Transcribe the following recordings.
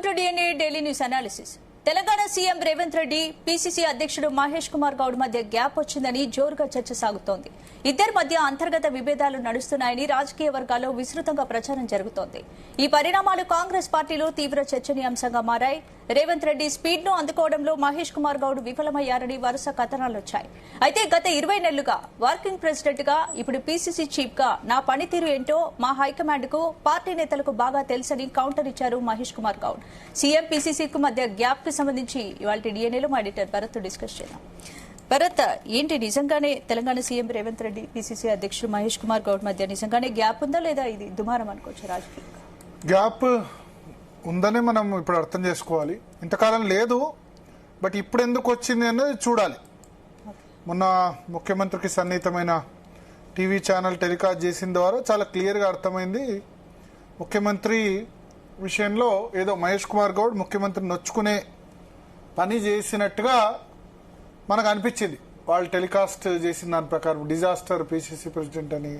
To DNA daily news analysis. Telangana CM Revanth Reddy PCC అధ్యక్షుడు మహేష్ కుమార్ గౌడ్ మధ్య gap వచ్చిందని జోరుగా చర్చ సాగుతోంది. ఇద్దరి మధ్య అంతర్గత విభేదాలు నడుస్తున్నాయని రాజకీయ వర్గాల్లో విస్తృతంగా ప్రచారం జరుగుతోంది. ఈ పరిణామాలు కాంగ్రెస్ పార్టీలో తీవ్ర చర్చనీయాంశంగా మారాయి. రేవంత్ రెడ్డి స్పీడ్ ను అందుకోవడంలో మహేష్ కుమార్ గౌడ్ విఫలమయ్యారని వరుస కథనాలొచ్చాయి. అయితే గత 20 నెలలుగా వర్కింగ్ ప్రెసిడెంట్ గా, ఇప్పుడు పీసీసీ చీఫ్ గా నా పనితీరు ఏంటో మా హైకమాండ్ కు, పార్టీ నేతలకు బాగా తెలుసని కౌంటర్ ఇచ్చారు మహేష్ కుమార్ గౌడ్. సీఎం పీసీసీకు మధ్య గ్యాప్ కి సంబంధించి ఇవాళ డిఎన్ఏలో మా ఎడిటర్ భరత్ డిస్కస్ చేద్దాం. భరత్, ఏంటి నిజంగానే తెలంగాణ సీఎం రేవంత్ రెడ్డి పీసీసీ అధ్యక్షుడు మహేష్ కుమార్ గౌడ్ మధ్య నిజంగానే గ్యాప్ ఉందా, లేదా ఇది దుమారం అనుకోవచ్చు? రాజకీయంగా గ్యాప్ ఉందనే మనం ఇప్పుడు అర్థం చేసుకోవాలి. ఇంతకాలం లేదు, బట్ ఇప్పుడు ఎందుకు వచ్చింది అనేది చూడాలి. మొన్న ముఖ్యమంత్రికి సన్నిహితమైన టీవీ ఛానల్ టెలికాస్ట్ చేసిన ద్వారా చాలా క్లియర్గా అర్థమైంది. ముఖ్యమంత్రి విషయంలో ఏదో మహేష్ కుమార్ గౌడ్ ముఖ్యమంత్రి నొచ్చుకునే పని చేసినట్టుగా మనకు అనిపించింది. వాళ్ళు టెలికాస్ట్ చేసిన దాని ప్రకారం డిజాస్టర్ పీసీసీ ప్రెసిడెంట్ అని.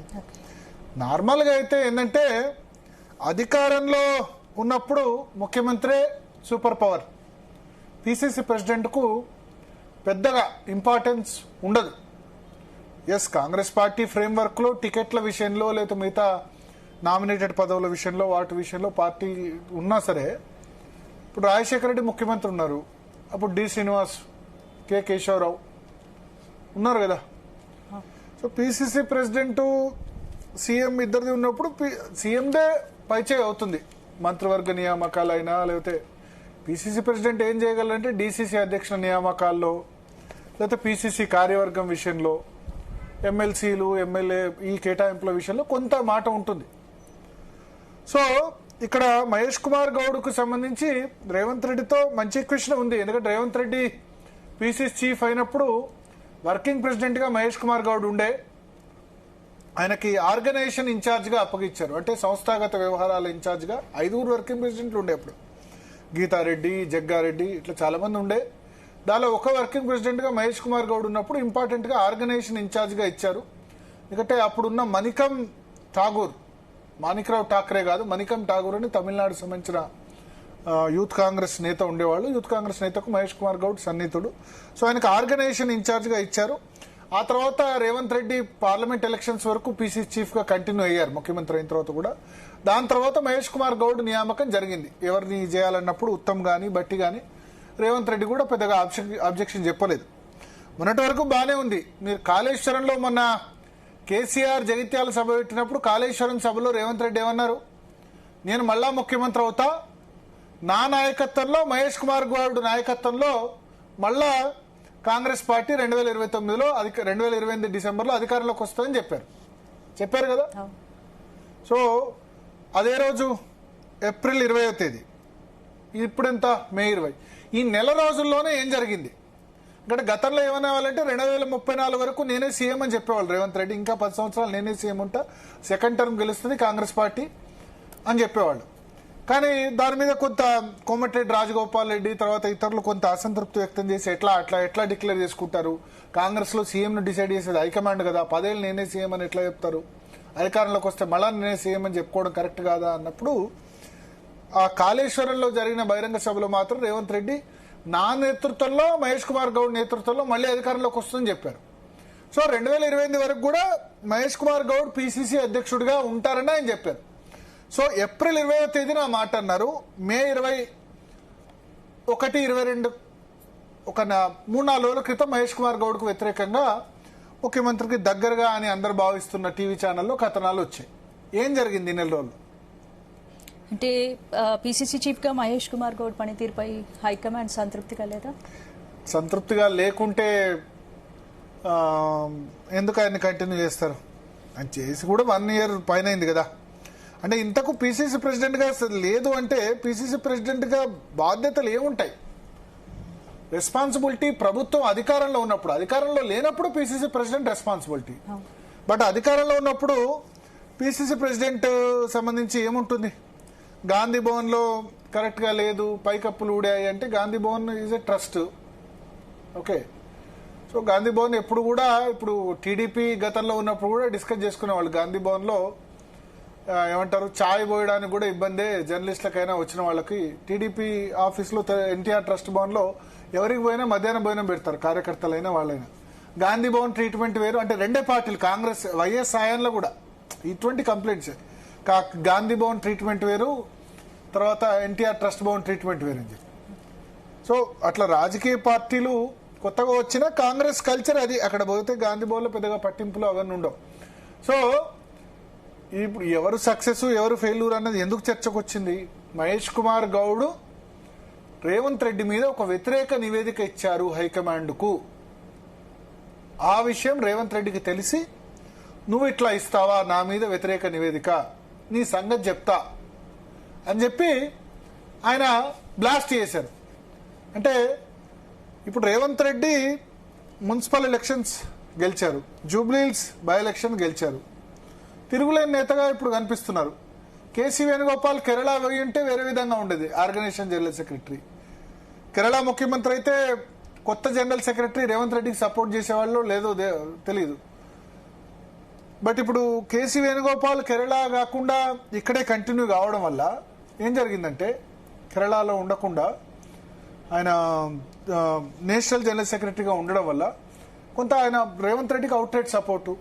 నార్మల్గా అయితే ఏంటంటే అధికారంలో ఉన్నప్పుడు ముఖ్యమంత్రే సూపర్ పవర్, పీసీసీ ప్రెసిడెంట్కు పెద్దగా ఇంపార్టెన్స్ ఉండదు. ఎస్, కాంగ్రెస్ పార్టీ ఫ్రేమ్వర్క్లో టికెట్ల విషయంలో లేదా మిగతా నామినేటెడ్ పదవుల విషయంలో వాటి విషయంలో పార్టీ ఉన్నా సరే, ఇప్పుడు రాజశేఖర రెడ్డి ముఖ్యమంత్రి ఉన్నారు, అప్పుడు డి శ్రీనివాస్, కె కేశవరావు ఉన్నారు కదా. సో పీసీసీ ప్రెసిడెంట్ సీఎం ఇద్దరిది ఉన్నప్పుడు సీఎందే పైచేయి అవుతుంది. మంత్రివర్గ నియామకాలైనా లేకపోతే పీసీసీ ప్రెసిడెంట్ ఏం చేయగలరంటే డీసీసీ అధ్యక్షుల నియామకాల్లో లేకపోతే పీసీసీ కార్యవర్గం విషయంలో, ఎమ్మెల్సీలు ఎమ్మెల్యే ఈ కేటాయింపుల విషయంలో కొంత మాట ఉంటుంది. సో ఇక్కడ మహేష్ కుమార్ గౌడ్కు సంబంధించి రేవంత్ రెడ్డితో మంచి ఈక్వేషన్ ఉంది. ఎందుకంటే రేవంత్ రెడ్డి పీసీసీ చీఫ్ అయినప్పుడు వర్కింగ్ ప్రెసిడెంట్గా మహేష్ కుమార్ గౌడ్ ఉండే, ఆయనకి ఆర్గనైజేషన్ ఇన్ఛార్జ్గా అప్పగించారు. అంటే సంస్థాగత వ్యవహారాల ఇన్ఛార్జ్గా 5 వర్కింగ్ ప్రెసిడెంట్లు ఉండే. అప్పుడు గీతారెడ్డి, జగ్గారెడ్డి ఇట్లా చాలా మంది ఉండే. దానిలో ఒక వర్కింగ్ ప్రెసిడెంట్గా మహేష్ కుమార్ గౌడ్ ఉన్నప్పుడు ఇంపార్టెంట్గా ఆర్గనైజేషన్ ఇన్ఛార్జ్గా ఇచ్చారు. ఎందుకంటే అప్పుడున్న మాణిక్రావు ఠాక్రే కాదు, మణికం ఠాగూర్ అని తమిళనాడుకు సంబంధించిన యూత్ కాంగ్రెస్ నేత ఉండేవాళ్ళు. యూత్ కాంగ్రెస్ నేతకు మహేష్ కుమార్ గౌడ్ సన్నిహితుడు. సో ఆయనకు ఆర్గనైజేషన్ ఇన్ఛార్జ్గా ఇచ్చారు. ఆ తర్వాత రేవంత్ రెడ్డి పార్లమెంట్ ఎలక్షన్స్ వరకు పీసీసీ చీఫ్గా కంటిన్యూ అయ్యారు ముఖ్యమంత్రి అయిన తర్వాత కూడా. దాని తర్వాత మహేష్ కుమార్ గౌడ్ నియామకం జరిగింది. ఎవరిని చేయాలన్నప్పుడు ఉత్తమ్ కానీ బట్టి కానీ రేవంత్ రెడ్డి కూడా పెద్దగా అబ్జెక్షన్ చెప్పలేదు. మొన్నటి వరకు బాగానే ఉంది. మీరు కాళేశ్వరంలో మొన్న కేసీఆర్ జగిత్యాల సభ పెట్టినప్పుడు కాళేశ్వరం సభలో రేవంత్ రెడ్డి ఏమన్నారు? నేను మళ్ళా ముఖ్యమంత్రి అవుతా, నా నాయకత్వంలో మహేష్ కుమార్ గౌడ్ నాయకత్వంలో మళ్ళా కాంగ్రెస్ పార్టీ 2029లో 2028 డిసెంబర్లో అధికారంలోకి వస్తుందని చెప్పారు కదా. సో అదే రోజు ఏప్రిల్ 20వ తేదీ, ఇప్పుడెంత మే 20. ఈ నెల రోజుల్లోనే ఏం జరిగింది? ఇక్కడ గతంలో ఏమనేవాళ్ళంటే 2034 వరకు నేనే సీఎం అని చెప్పేవాళ్ళు రేవంత్ రెడ్డి. ఇంకా 10 సంవత్సరాలు నేనే సీఎం ఉంటా, సెకండ్ టర్మ్ గెలుస్తుంది కాంగ్రెస్ పార్టీ అని చెప్పేవాళ్ళు. కానీ దాని మీద కొంత కోమటిరెడ్డి రాజగోపాల్ రెడ్డి తర్వాత ఇతరులు కొంత అసంతృప్తి వ్యక్తం చేసి ఎట్లా డిక్లేర్ చేసుకుంటారు? కాంగ్రెస్ లో సీఎంను డిసైడ్ చేసేది హైకమాండ్ కదా, 10 ఏళ్ళు నేనే సీఎం అని ఎట్లా చెప్తారు? అధికారంలోకి వస్తే మళ్ళా నేనే సీఎం అని చెప్పుకోవడం కరెక్ట్ కాదా అన్నప్పుడు ఆ కాళేశ్వరంలో జరిగిన బహిరంగ సభలో మాత్రం రేవంత్ రెడ్డి నా నేతృత్వంలో మహేష్ కుమార్ గౌడ్ నేతృత్వంలో మళ్ళీ అధికారంలోకి వస్తుందని చెప్పారు. సో 2028 వరకు కూడా మహేష్ కుమార్ గౌడ్ పీసీసీ అధ్యక్షుడిగా ఉంటారని ఆయన చెప్పారు. సో ఏప్రిల్ 20వ తేదీన ఆ మాట అన్నారు. మే 21, 22 ఒక 3-4 రోజుల క్రితం మహేష్ కుమార్ గౌడ్కు వ్యతిరేకంగా ముఖ్యమంత్రికి దగ్గరగా అని అందరు భావిస్తున్న టీవీ ఛానల్లో కథనాలు వచ్చాయి. ఏం జరిగింది ఈ నెల రోజులు? అంటే పీసీసీ చీఫ్ గా మహేష్ కుమార్ గౌడ్ పనితీరుపై హైకమాండ్ సంతృప్తిగా లేదా? సంతృప్తిగా లేకుంటే ఎందుకు ఆయన కంటిన్యూ చేస్తారు? ఆయన చేసి కూడా 1 ఇయర్ పైన అయింది కదా. అంటే ఇంతకు పీసీసీ ప్రెసిడెంట్గా లేదు అంటే పీసీసీ ప్రెసిడెంట్గా బాధ్యతలు ఏముంటాయి? రెస్పాన్సిబిలిటీ ప్రభుత్వం అధికారంలో ఉన్నప్పుడు, అధికారంలో లేనప్పుడు పీసీసీ ప్రెసిడెంట్ రెస్పాన్సిబిలిటీ. బట్ అధికారంలో ఉన్నప్పుడు పీసీసీ ప్రెసిడెంట్ సంబంధించి ఏముంటుంది? గాంధీ భవన్లో కరెక్ట్గా లేదు, పైకప్పులు ఊడాయి అంటే Gandhi Bhavan is a trust. Okay, so Gandhi Bhavan ఎప్పుడు కూడా, ఇప్పుడు టీడీపీ గతంలో ఉన్నప్పుడు కూడా డిస్కస్ చేసుకునేవాళ్ళు గాంధీ భవన్లో ఏమంటారు చాయ్ పోయడానికి కూడా ఇబ్బందే జర్నలిస్టులకైనా వచ్చిన వాళ్ళకి. టీడీపీ ఆఫీస్లో ఎన్టీఆర్ ట్రస్ట్ భవన్లో ఎవరికి పోయినా మధ్యాహ్నం భోజనం పెడతారు, కార్యకర్తలైనా వాళ్ళైనా. గాంధీ భవన్ ట్రీట్మెంట్ వేరు, అంటే రెండే పార్టీలు కాంగ్రెస్ వైఎస్ సాయంలో కూడా ఇటువంటి కంప్లైంట్స్. గాంధీ భవన్ ట్రీట్మెంట్ వేరు, తర్వాత ఎన్టీఆర్ ట్రస్ట్ భవన్ ట్రీట్మెంట్ వేరు అని చెప్పి. సో అట్లా రాజకీయ పార్టీలు కొత్తగా వచ్చిన కాంగ్రెస్ కల్చర్ అది. అక్కడ పోతే గాంధీ భవన్లో పెద్దగా పట్టింపులు అవన్నీ ఉండవు. సో ఇప్పుడు ఎవరు సక్సెస్ ఎవరు ఫెయిల్యూర్ అన్నది ఎందుకు చర్చకు వచ్చింది? మహేష్ కుమార్ గౌడ్ రేవంత్ రెడ్డి మీద ఒక వ్యతిరేక నివేదిక ఇచ్చారు హైకమాండ్కు. ఆ విషయం రేవంత్ రెడ్డికి తెలిసి, నువ్వు ఇట్లా ఇస్తావా నా మీద వ్యతిరేక నివేదిక, నీ సంగతి చెప్తా అని చెప్పి ఆయన బ్లాస్ట్ చేశారు. అంటే ఇప్పుడు రేవంత్ రెడ్డి మున్సిపల్ ఎలక్షన్స్ గెలిచారు, జూబ్లీహిల్స్ బై ఎలక్షన్ గెలిచారు, తిరుగులేని నేతగా ఇప్పుడు కనిపిస్తున్నారు. కేసీ వేణుగోపాల్ కేరళ పోయి ఉంటే వేరే విధంగా ఉండేది, ఆర్గనైజేషన్ జనరల్ సెక్రటరీ. కేరళ ముఖ్యమంత్రి అయితే కొత్త జనరల్ సెక్రటరీ రేవంత్ రెడ్డికి సపోర్ట్ చేసేవాళ్ళు లేదో తెలియదు. బట్ ఇప్పుడు కేసీ వేణుగోపాల్ కేరళ కాకుండా ఇక్కడే కంటిన్యూ కావడం వల్ల ఏం జరిగిందంటే, కేరళలో ఉండకుండా ఆయన నేషనల్ జనరల్ సెక్రటరీగా ఉండడం వల్ల కొంత ఆయన రేవంత్ రెడ్డికి అవుట్ రైట్ సపోర్టు.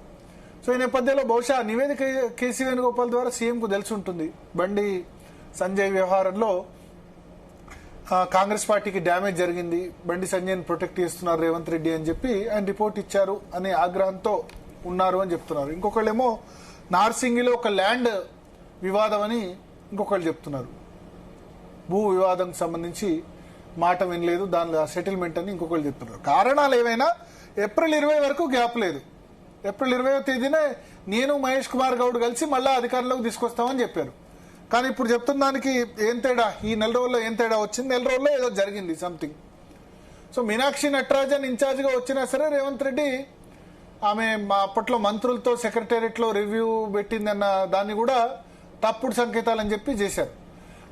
సో ఈ నేపథ్యంలో బహుశా నివేదిక కేసీ వేణుగోపాల్ ద్వారా సీఎంకు తెలిసి ఉంటుంది, బండి సంజయ్ వ్యవహారంలో కాంగ్రెస్ పార్టీకి డ్యామేజ్ జరిగింది, బండి సంజయ్ని ప్రొటెక్ట్ చేస్తున్నారు రేవంత్ రెడ్డి అని చెప్పి ఆయన రిపోర్ట్ ఇచ్చారు అనే ఆగ్రహంతో ఉన్నారు అని చెప్తున్నారు. ఇంకొకళ్ళేమో నార్సింగిలో ఒక ల్యాండ్ వివాదం అని ఇంకొకళ్ళు చెప్తున్నారు. భూ వివాదం సంబంధించి మాట వినలేదు, దానిలో సెటిల్మెంట్ అని ఇంకొకళ్ళు చెప్తున్నారు. కారణాలు ఏమైనా ఏప్రిల్ 20 వరకు గ్యాప్ లేదు. ఏప్రిల్ 20వ తేదీనే నేను మహేష్ కుమార్ గౌడ్ కలిసి మళ్ళా అధికారంలోకి తీసుకొస్తామని చెప్పారు. కానీ ఇప్పుడు చెప్తున్న దానికి ఏం తేడా, ఈ నెల రోజుల్లో ఏం తేడా వచ్చింది? నెల రోజుల్లో ఏదో జరిగింది సంథింగ్. సో మీనాక్షి నటరాజన్ ఇన్ఛార్జ్గా వచ్చినా సరే రేవంత్ రెడ్డి ఆమె మా అప్పట్లో మంత్రులతో సెక్రటేరియట్లో రివ్యూ పెట్టిందన్న దాన్ని కూడా తప్పుడు సంకేతాలని చెప్పి చేశారు.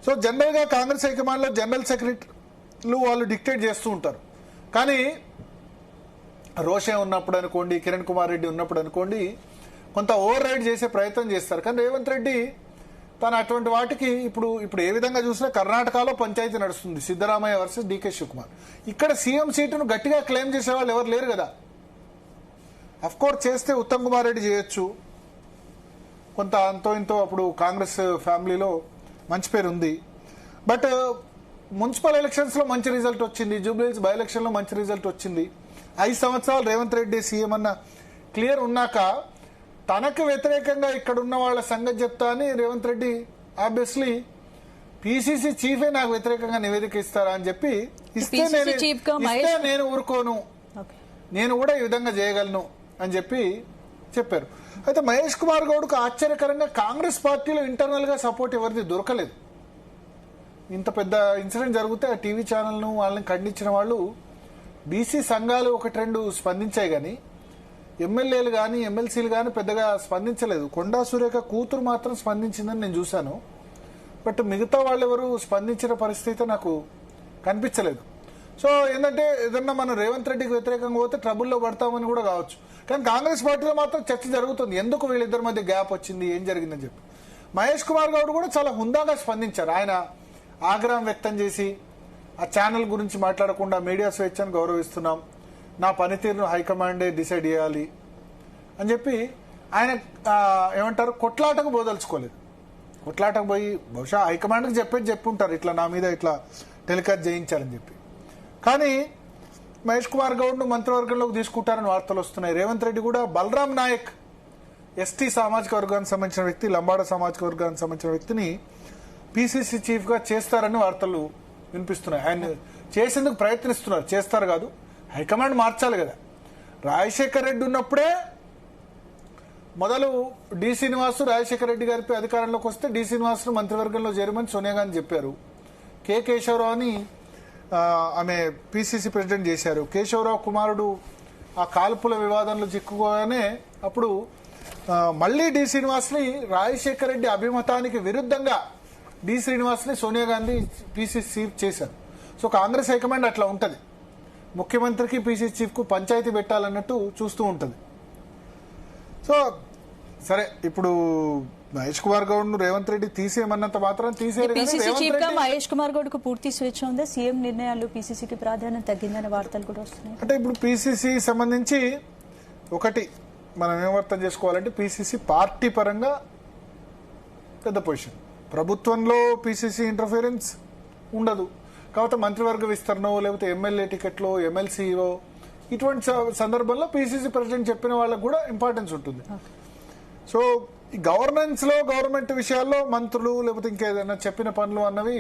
సో జనరల్గా కాంగ్రెస్ హైకమాండ్లో జనరల్ సెక్రటరీలు వాళ్ళు డిక్టేట్ చేస్తూ ఉంటారు. కానీ రోషే ఉన్నప్పుడు అనుకోండి, కిరణ్ కుమార్ రెడ్డి ఉన్నప్పుడు అనుకోండి, కొంత ఓవర్ రైడ్ చేసే ప్రయత్నం చేస్తారు. కానీ రేవంత్ రెడ్డి తను అటువంటి వాటికి ఇప్పుడు ఏ విధంగా చూసినా కర్ణాటకలో పంచాయతీ నడుస్తుంది, సిద్ధరామయ్య వర్సెస్ డీకే శివకుమార్. ఇక్కడ సీఎం సీటును గట్టిగా క్లెయిమ్ చేసే వాళ్ళు ఎవరు లేరు కదా. అఫ్ కోర్స్ చేస్తే ఉత్తమ్ కుమార్ రెడ్డి చేయొచ్చు, కొంత అంతో ఇంతో అప్పుడు కాంగ్రెస్ ఫ్యామిలీలో మంచి పేరు ఉంది. బట్ మున్సిపల్ ఎలక్షన్స్లో మంచి రిజల్ట్ వచ్చింది, జూబ్లీహిల్స్ బై ఎలక్షన్లో మంచి రిజల్ట్ వచ్చింది. 5 సంవత్సరాలు రేవంత్ రెడ్డి సీఎం అన్న క్లియర్ ఉన్నాక తనకు వ్యతిరేకంగా ఇక్కడ ఉన్న వాళ్ళ సంగతి చెప్తా అని రేవంత్ రెడ్డి ఆబ్వియస్లీ పిసిసి చీఫే నాకు వ్యతిరేకంగా నివేదిక ఇస్తారా అని చెప్పి ఇస్తే నేను ఊరుకోను, నేను కూడా ఈ విధంగా చేయగలను అని చెప్పి చెప్పారు. అయితే మహేష్ కుమార్ గౌడ్కు ఆశ్చర్యకరంగా కాంగ్రెస్ పార్టీలో ఇంటర్నల్ గా సపోర్ట్ ఎవరిది దొరకలేదు. ఇంత పెద్ద ఇన్సిడెంట్ జరిగితే ఆ టీవీ ఛానల్ను వాళ్ళని ఖండించిన వాళ్ళు బీసీ సంఘాలు 1-2 స్పందించాయి, కానీ ఎమ్మెల్యేలు కానీ ఎమ్మెల్సీలు కానీ పెద్దగా స్పందించలేదు. కొండా సురేఖ కూతురు మాత్రం స్పందించిందని నేను చూశాను. బట్ మిగతా వాళ్ళు ఎవరు స్పందించిన పరిస్థితి నాకు కనిపించలేదు. సో ఏంటంటే ఏదన్నా మనం రేవంత్ రెడ్డికి వ్యతిరేకంగా పోతే ట్రబుల్లో పడతామని కూడా కావచ్చు. కానీ కాంగ్రెస్ పార్టీలో మాత్రం చర్చ జరుగుతుంది, ఎందుకు వీళ్ళిద్దరి మధ్య గ్యాప్ వచ్చింది, ఏం జరిగిందని చెప్పి. మహేష్ కుమార్ గౌడ్ కూడా చాలా హుందాగా స్పందించారు. ఆయన ఆగ్రహం వ్యక్తం చేసి ఆ ఛానల్ గురించి మాట్లాడకుండా మీడియా స్వేచ్ఛను గౌరవిస్తున్నాం, నా పనితీరును హైకమాండే డిసైడ్ చేయాలి అని చెప్పి ఆయన ఏమంటారు కొట్లాటకు పోదలుచుకోలేదు. కొట్లాటకు పోయి బహుశా హైకమాండ్కి చెప్పి ఉంటారు ఇట్లా నా మీద ఇట్లా టెలికాస్ట్ చేయించాలని చెప్పి. కానీ మహేష్ కుమార్ గౌడ్ను మంత్రివర్గంలోకి తీసుకుంటారని వార్తలు వస్తున్నాయి. రేవంత్ రెడ్డి కూడా బలరాం నాయక్ ఎస్టీ సామాజిక వర్గానికి సంబంధించిన వ్యక్తి, లంబాడ సామాజిక వర్గానికి సంబంధించిన వ్యక్తిని పిసిసి చీఫ్గా చేస్తారని వార్తలు వినిపిస్తున్నాయి. ఆయన చేసేందుకు ప్రయత్నిస్తున్నారు, చేస్తారు కాదు, హైకమాండ్ మార్చాలి కదా. రాజశేఖర్ రెడ్డి ఉన్నప్పుడే మొదలు డి శ్రీనివాసు రాజశేఖర రెడ్డి గారిపై అధికారంలోకి వస్తే డి శ్రీనివాసును మంత్రివర్గంలో చేరమని సోనియా గాంధీ చెప్పారు. కె కేశవరావు అని ఆమె పిసిసి ప్రెసిడెంట్ చేశారు. కేశవరావు కుమారుడు ఆ కాల్పుల వివాదంలో చిక్కుకోగానే అప్పుడు మళ్లీ డి శ్రీనివాస్ని రాజశేఖర రెడ్డి అభిమతానికి విరుద్ధంగా డి శ్రీనివాస్ని సోనియా గాంధీ పిసిసి చీఫ్ చేశారు. సో కాంగ్రెస్ హైకమాండ్ అట్లా ఉంటుంది, ముఖ్యమంత్రికి పిసిసి చీఫ్కు పంచాయతీ పెట్టాలన్నట్టు చూస్తూ ఉంటుంది. సో సరే, ఇప్పుడు మహేష్ కుమార్ గౌడ్ ను రేవంత్ రెడ్డి తీసేయమన్నంత మాత్రం తీసేయరు కానీ పీసీసీ రేవంత్ చీఫ్ గా రెడ్డి మహేష్ కుమార్ గౌడ్ కు పూర్తి స్వేచ్ఛ ఉందా? సీఎం నిర్ణయాలు పీసీసీకి ప్రాధాన్యం తగ్గిందనే వార్తలు కూడా వస్తున్నాయి. అంటే ఇప్పుడు పీసీసీ సంబంధించి ఒకటి మనం ఏం అర్థం చేసుకోవాలంటే పీసీసీ పార్టీ పరంగా పెద్ద పొజిషన్, ప్రభుత్వంలో పీసీసీ ఇంటర్ఫిరెన్స్ ఉండదు. కాకపోతే మంత్రివర్గ విస్తరణ లేకపోతే ఎమ్మెల్యే టికెట్లో ఎమ్మెల్సీఓ ఇటువంటి సందర్భంలో పీసీసీ ప్రెసిడెంట్ చెప్పిన వాళ్ళకు కూడా ఇంపార్టెన్స్ ఉంటుంది. సో ఈ గవర్నెన్స్ లో గవర్నమెంట్ విషయాల్లో మంత్రులు లేకపోతే ఇంకేదైనా చెప్పిన పనులు అన్నవి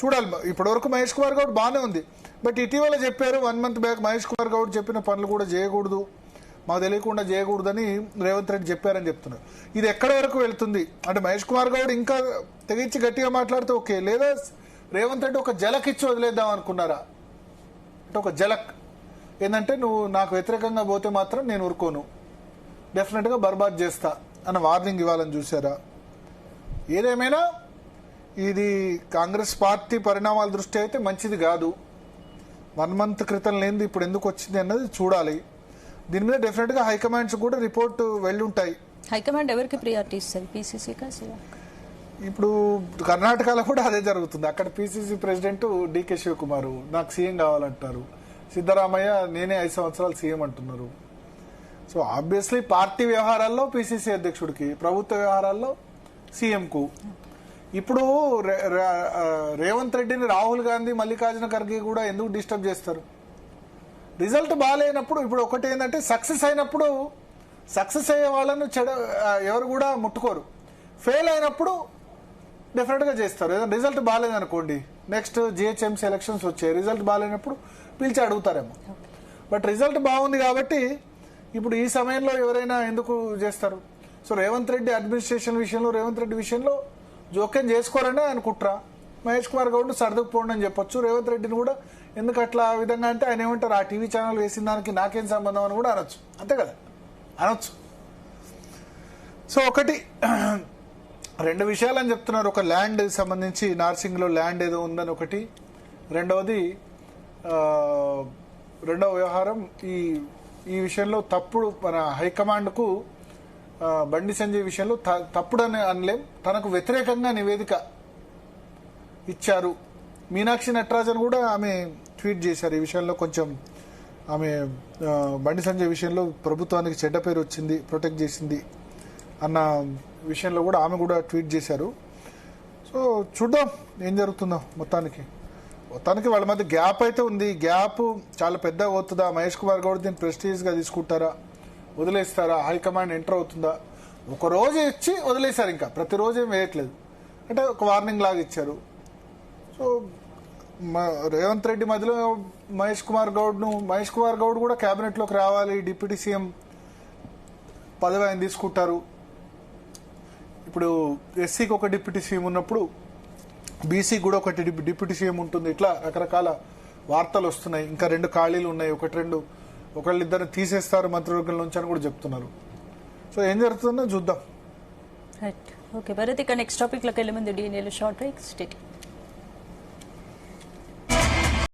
చూడాలి. ఇప్పటి వరకు మహేష్ కుమార్ గౌడ్ బాగానే ఉంది, బట్ ఇటీవల చెప్పారు 1 month బ్యాక్ మహేష్ కుమార్ గౌడ్ చెప్పిన పనులు కూడా చేయకూడదు, మాకు తెలియకుండా చేయకూడదని రేవంత్ రెడ్డి చెప్పారని చెప్తున్నారు. ఇది ఎక్కడి వరకు వెళ్తుంది అంటే మహేష్ కుమార్ గౌడ్ ఇంకా తెగించి గట్టిగా మాట్లాడితే ఓకే, లేదా రేవంత్ రెడ్డి ఒక జలక్ ఇచ్చి వదిలేద్దాం అనుకున్నారా? అంటే ఒక జలక్ ఏంటంటే నువ్వు నాకు వ్యతిరేకంగా పోతే మాత్రం నేను ఊరుకోను, డెఫినెట్గా బర్బాద్ చేస్తా అన్న వార్నింగ్ ఇవ్వాలని చూసారా? ఏదేమైనా ఇది కాంగ్రెస్ పార్టీ పరిణామాల దృష్టి అయితే మంచిది కాదు. 1 month క్రితం లేనిది ఇప్పుడు ఎందుకు వచ్చింది అన్నది చూడాలి. దీని మీద డెఫినెట్గా హైకమాండ్స్ కూడా రిపోర్ట్ వెళ్ళి ఉంటాయి. హైకమాండ్ ఎవరికి ప్రియారిటీ ఇస్తుంది, పీసీసీకా? ఇప్పుడు కర్ణాటకలో కూడా అదే జరుగుతుంది. అక్కడ పీసీసీ ప్రెసిడెంట్ డీకే శివకుమార్ నాకు సీఎం కావాలంటారు, సిద్ధరామయ్య నేనే 5 సంవత్సరాలు సీఎం అంటున్నారు. సో ఆబ్వియస్లీ పార్టీ వ్యవహారాల్లో పీసీసీ అధ్యక్షుడికి, ప్రభుత్వ వ్యవహారాల్లో సీఎంకు. ఇప్పుడు రేవంత్ రెడ్డిని రాహుల్ గాంధీ మల్లికార్జున ఖర్గే కూడా ఎందుకు డిస్టర్బ్ చేస్తారు? రిజల్ట్ బాగాలేనప్పుడు ఇప్పుడు ఒకటి ఏంటంటే సక్సెస్ అయినప్పుడు సక్సెస్ అయ్యే వాళ్ళను ఎవరు కూడా ముట్టుకోరు, ఫెయిల్ అయినప్పుడు డెఫినెట్గా చేస్తారు. ఏదైనా రిజల్ట్ బాగాలేదనుకోండి, నెక్స్ట్ జిహెచ్ఎంసీ ఎలక్షన్స్ వచ్చాయి, రిజల్ట్ బాగాలేనప్పుడు పిలిచి అడుగుతారేమో. బట్ రిజల్ట్ బాగుంది కాబట్టి ఇప్పుడు ఈ సమయంలో ఎవరైనా ఎందుకు చేస్తారు? సో రేవంత్ రెడ్డి అడ్మినిస్ట్రేషన్ విషయంలో, రేవంత్ రెడ్డి విషయంలో జోక్యం చేసుకోరని ఆయన కుట్ర. మహేష్ కుమార్ గౌడ్ను సర్దుకుపోండి అని చెప్పొచ్చు. రేవంత్ రెడ్డిని కూడా ఎందుకు అట్లా విధంగా అంటే ఆయన ఏమంటారు, ఆ టీవీ ఛానల్ వేసిన దానికి నాకేం సంబంధం అని కూడా అనొచ్చు, అంతే కదా, అనొచ్చు. సో ఒకటి 2 విషయాలు అని చెప్తున్నారు. ఒక ల్యాండ్ సంబంధించి నార్సింగ్లో ల్యాండ్ ఏదో ఉందని ఒకటి, రెండవ వ్యవహారం ఈ విషయంలో తప్పుడు మన హైకమాండ్కు బండి సంజయ్ విషయంలో తప్పుడు అని అనలేం, తనకు వ్యతిరేకంగా నివేదిక ఇచ్చారు. మీనాక్షి నటరాజన్ కూడా ఆమె ట్వీట్ చేశారు ఈ విషయంలో. కొంచెం ఆమె బండి సంజయ్ విషయంలో ప్రభుత్వానికి చెడ్డ పేరు వచ్చింది, ప్రొటెక్ట్ చేసింది అన్న విషయంలో కూడా ఆమె కూడా ట్వీట్ చేశారు. సో చూద్దాం ఏం జరుగుతుందో. మొత్తానికి వాళ్ళ మధ్య గ్యాప్ అయితే ఉంది. గ్యాప్ చాలా పెద్దగా అవుతుందా? మహేష్ కుమార్ గౌడ్ దీన్ని ప్రెస్టీజ్గా తీసుకుంటారా, వదిలేస్తారా? హైకమాండ్ ఎంటర్ అవుతుందా? ఒక రోజు ఇచ్చి వదిలేశారు, ఇంకా ప్రతిరోజు ఏం వేయట్లేదు, అంటే ఒక వార్నింగ్ లాగా ఇచ్చారు. సో రేవంత్ రెడ్డి మధ్యలో మహేష్ కుమార్ గౌడ్ కూడా క్యాబినెట్లోకి రావాలి, డిప్యూటీ సీఎం పదవి ఆయన తీసుకుంటారు. ఇప్పుడు ఎస్సీకి ఒక డిప్యూటీ సీఎం ఉన్నప్పుడు బీసీకి కూడా ఒకటి డిప్యూటీ సీఎం ఉంటుంది. ఇట్లా రకరకాల వార్తలు వస్తున్నాయి. ఇంకా 2 ఖాళీలు ఉన్నాయి, ఒకళ్ళిద్దరు తీసేస్తారు మంత్రివర్గం నుంచి అని కూడా చెప్తున్నారు. సో ఏం జరుగుతుందో చూద్దాం. Right, okay Bharat. ఇక నెక్స్ట్ టాపిక్ లోకి వెళ్ళే ముందు DNAలో షార్ట్ బ్రేక్. Stay tuned.